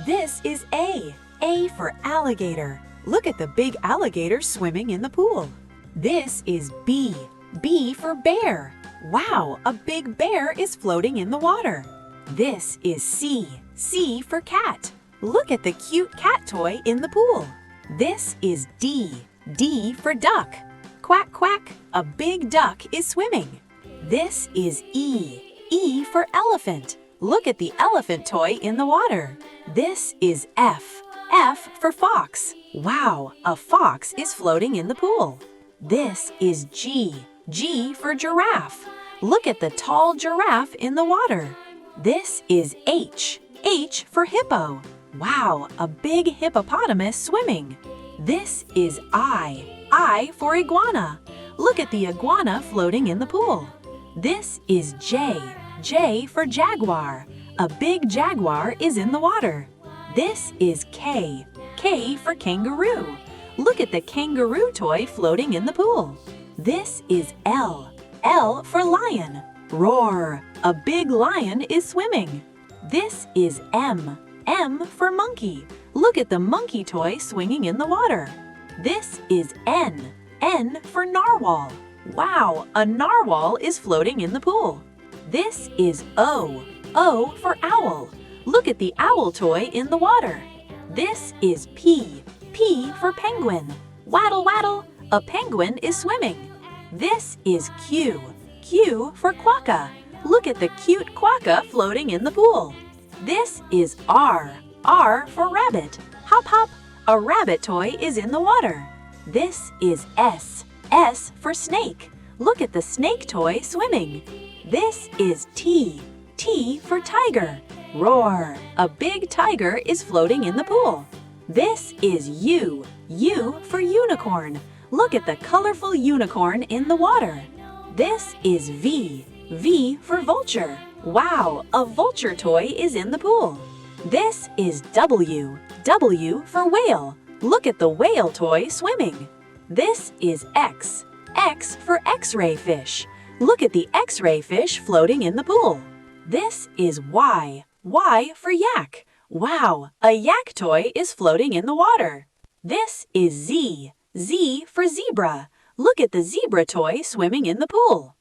This is A. A for alligator. Look at the big alligator swimming in the pool. This is B. B for bear. Wow, a big bear is floating in the water. This is C. C for cat. Look at the cute cat toy in the pool. This is D. D for duck. Quack, quack, a big duck is swimming. This is E. E for elephant. Look at the elephant toy in the water. This is F. F for fox. Wow, a fox is floating in the pool. This is G. G for giraffe. Look at the tall giraffe in the water. This is H. H for hippo. Wow, a big hippopotamus swimming. This is I. I for iguana. Look at the iguana floating in the pool. This is J. J for jaguar. A big jaguar is in the water. This is K. K for kangaroo. Look at the kangaroo toy floating in the pool. This is L. L for lion. Roar! A big lion is swimming. This is M. M for monkey. Look at the monkey toy swinging in the water. This is N. N for narwhal. Wow, a narwhal is floating in the pool. This is O. O for owl. Look at the owl toy in the water. This is P. P for penguin. Waddle, waddle, a penguin is swimming. This is Q. Q for quokka. Look at the cute quokka floating in the pool. This is R. R for rabbit. Hop, hop, a rabbit toy is in the water. This is S. S for snake. Look at the snake toy swimming. This is T. T for tiger. Roar! A big tiger is floating in the pool. This is U. U for unicorn. Look at the colorful unicorn in the water. This is V. V for vulture. Wow, a vulture toy is in the pool. This is W. W for whale. Look at the whale toy swimming. This is X. X for X-ray fish. Look at the X-ray fish floating in the pool. This is Y. Y for yak. Wow, a yak toy is floating in the water. This is Z. Z for zebra. Look at the zebra toy swimming in the pool.